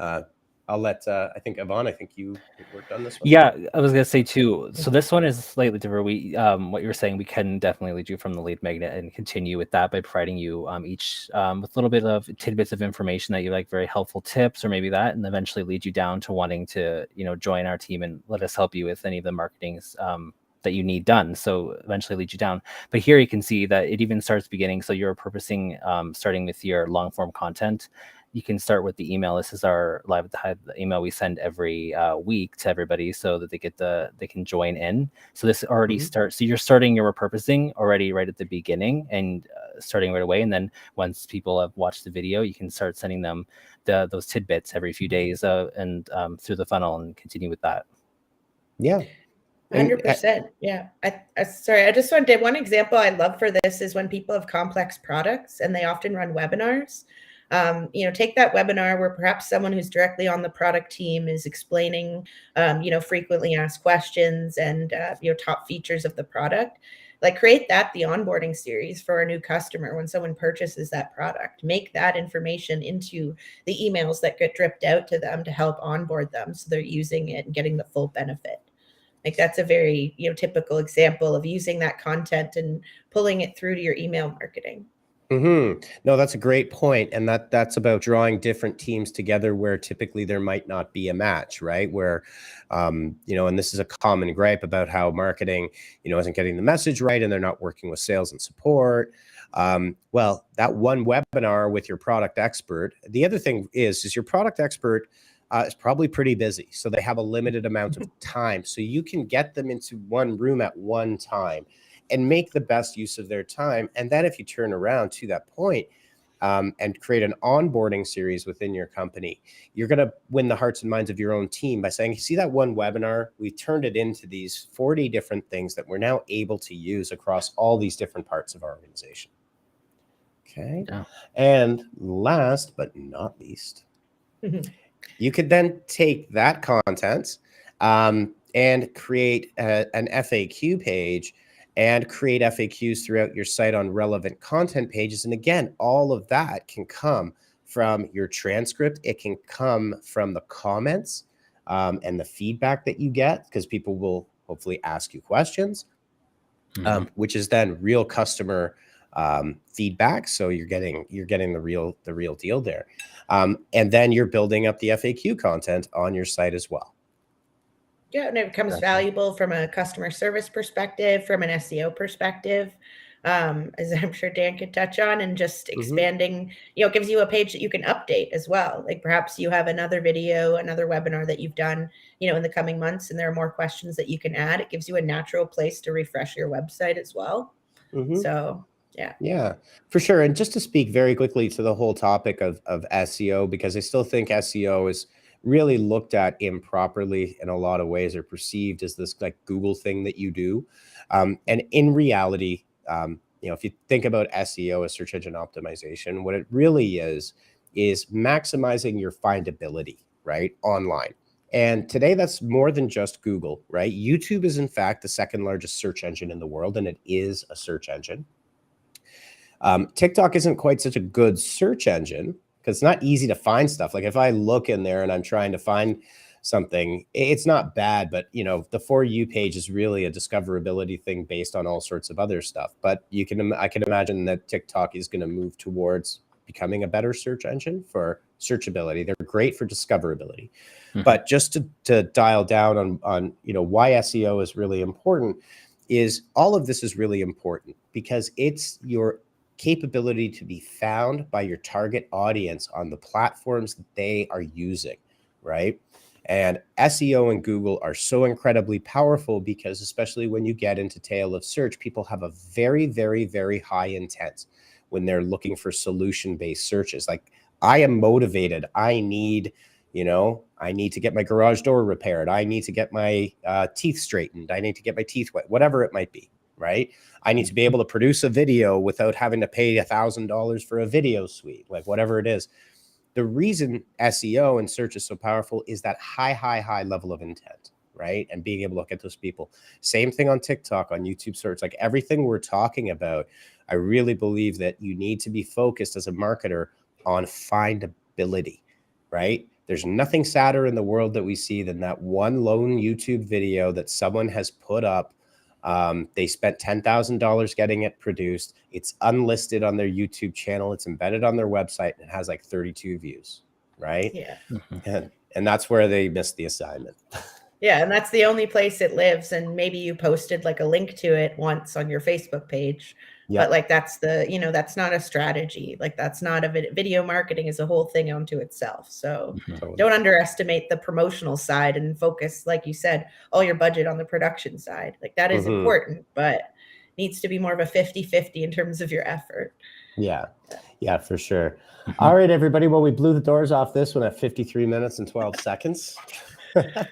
I'll let, I think, Yvonne, I think you worked on this one. Yeah, I was going to say too. So this one is slightly different. We, what you were saying, we can definitely lead you from the lead magnet and continue with that by providing you each with a little bit of tidbits of information that you like, very helpful tips or maybe that, and eventually lead you down to wanting to, join our team and let us help you with any of the marketings that you need done. So eventually lead you down. But here you can see that it even starts beginning. So you're purposing starting with your long form content. You can start with the email. This is our live at the Hive email we send every week to everybody so that they can join in. So this already starts. So you're starting your repurposing already right at the beginning and starting right away. And then once people have watched the video, you can start sending them those tidbits every few days and through the funnel and continue with that. Yeah. 100%. Yeah. I just wanted one example I love for this is when people have complex products and they often run webinars. Take that webinar where perhaps someone who's directly on the product team is explaining, frequently asked questions and, top features of the product. Like create the onboarding series for a new customer when someone purchases that product. Make that information into the emails that get dripped out to them to help onboard them so they're using it and getting the full benefit. Like that's a very, typical example of using that content and pulling it through to your email marketing. No, that's a great point. And that's about drawing different teams together where typically there might not be a match, right? Where, and this is a common gripe about how marketing, isn't getting the message right and they're not working with sales and support. Well, that one webinar with your product expert. The other thing is your product expert is probably pretty busy. So they have a limited amount of time. So you can get them into one room at one time and make the best use of their time. And then if you turn around to that point, and create an onboarding series within your company, you're going to win the hearts and minds of your own team by saying, see that one webinar? We turned it into these 40 different things that we're now able to use across all these different parts of our organization. Okay. Yeah. And last but not least, you could then take that content and create an FAQ page and create FAQs throughout your site on relevant content pages. And again, all of that can come from your transcript. It can come from the comments and the feedback that you get, because people will hopefully ask you questions, which is then real customer feedback. So you're getting the real deal there. And then you're building up the FAQ content on your site as well. Yeah, and it becomes valuable from a customer service perspective, from an SEO perspective, as I'm sure Dan could touch on, and just expanding, it gives you a page that you can update as well. Like perhaps you have another video, another webinar that you've done, in the coming months, and there are more questions that you can add. It gives you a natural place to refresh your website as well. So yeah, for sure. And just to speak very quickly to the whole topic of SEO, because I still think SEO is really looked at improperly in a lot of ways, or perceived as this like Google thing that you do. And in reality, if you think about SEO as search engine optimization, what it really is maximizing your findability, right, online. And today that's more than just Google, right? YouTube is in fact the second largest search engine in the world, and it is a search engine. TikTok isn't quite such a good search engine because it's not easy to find stuff. Like if I look in there and I'm trying to find something, it's not bad, but the For You page is really a discoverability thing based on all sorts of other stuff. But I can imagine that TikTok is going to move towards becoming a better search engine for searchability. They're great for discoverability. But just to dial down on why SEO is really important, is all of this is really important because it's your capability to be found by your target audience on the platforms that they are using, right? And SEO and Google are so incredibly powerful because, especially when you get into tail of search, people have a very, very, very high intent when they're looking for solution-based searches. Like, I am motivated. I need to get my garage door repaired. I need to get my teeth straightened. I need to get my teeth wet, whatever it might be, right? I need to be able to produce a video without having to pay $1,000 for a video suite, like whatever it is. The reason SEO and search is so powerful is that high level of intent, right? And being able to look at those people. Same thing on TikTok, on YouTube search, like everything we're talking about, I really believe that you need to be focused as a marketer on findability, right? There's nothing sadder in the world that we see than that one lone YouTube video that someone has put up. They spent $10,000 getting it produced. It's unlisted on their YouTube channel. It's embedded on their website and it has like 32 views, right? Yeah. And that's where they missed the assignment. Yeah. And that's the only place it lives. And maybe you posted like a link to it once on your Facebook page. But like, that's that's not a strategy. Like, that's not a video marketing is a whole thing onto itself. So don't underestimate the promotional side and focus, like you said, all your budget on the production side. Like, that is important, but needs to be more of a 50-50 in terms of your effort. Yeah, for sure. All right, everybody. Well, we blew the doors off this one at 53 minutes and 12 seconds.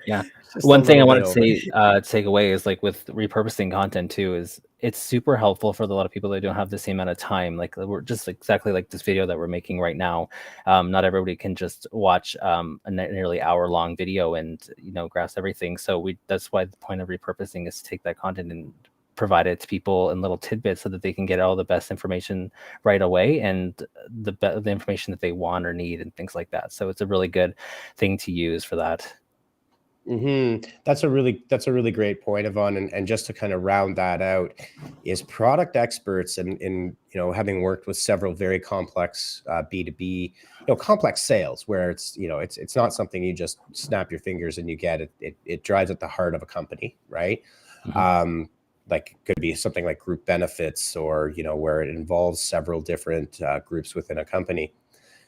Yeah. One thing I want to say, take away is like with repurposing content too, is it's super helpful for a lot of people that don't have the same amount of time. Like, we're just exactly like this video that we're making right now. Not everybody can just watch a nearly hour-long video and grasp everything. So that's why the point of repurposing is to take that content and provide it to people in little tidbits so that they can get all the best information right away and the information that they want or need and things like that. So it's a really good thing to use for that. That's a really great point, Yvonne. And just to kind of round that out, is product experts and having worked with several very complex B2B, complex sales where it's not something you just snap your fingers and you get it. It drives at the heart of a company, right? Like, it could be something like group benefits or where it involves several different groups within a company.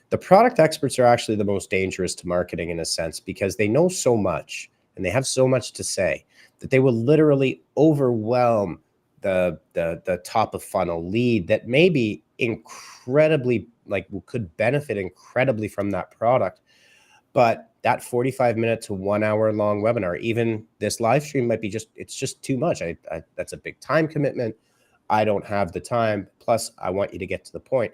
The product experts are actually the most dangerous to marketing in a sense, because they know so much and they have so much to say that they will literally overwhelm the top of funnel lead that may be incredibly could benefit incredibly from that product, but that 45 minute to 1 hour long webinar, even this live stream might be it's just too much. That's a big time commitment. I don't have the time. Plus, I want you to get to the point.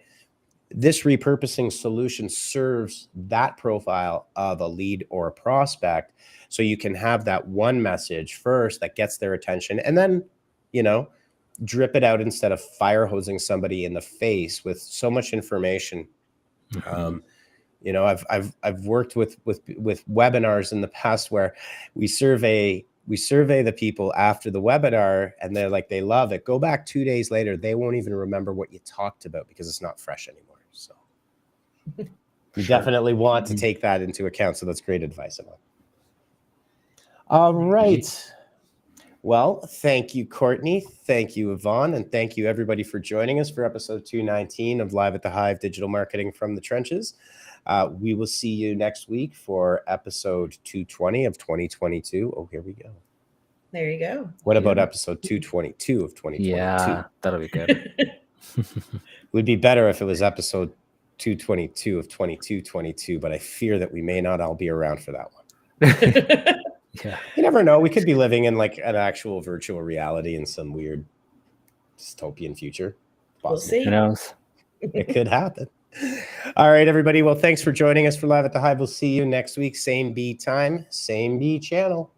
This repurposing solution serves that profile of a lead or a prospect. So you can have that one message first that gets their attention, and then, drip it out instead of fire hosing somebody in the face with so much information. Mm-hmm. I've worked with webinars in the past where we survey the people after the webinar, and they're like, they love it. Go back 2 days later, they won't even remember what you talked about because it's not fresh anymore. So you definitely want to take that into account. So that's great advice, Yvonne. All right. Well, thank you, Courtney. Thank you, Yvonne. And thank you, everybody, for joining us for episode 219 of Live at the Hive Digital Marketing from the Trenches. We will see you next week for episode 220 of 2022. Oh, here we go. There you go. What about episode 222 of 2022? Yeah, that'll be good. It would be better if it was episode 222 of 2222, but I fear that we may not all be around for that one. Yeah. You never know. We could be living in like an actual virtual reality in some weird dystopian future. We'll see. Who knows? It could happen. All right, everybody. Well, thanks for joining us for Live at the Hive. We'll see you next week. Same B time, same B channel.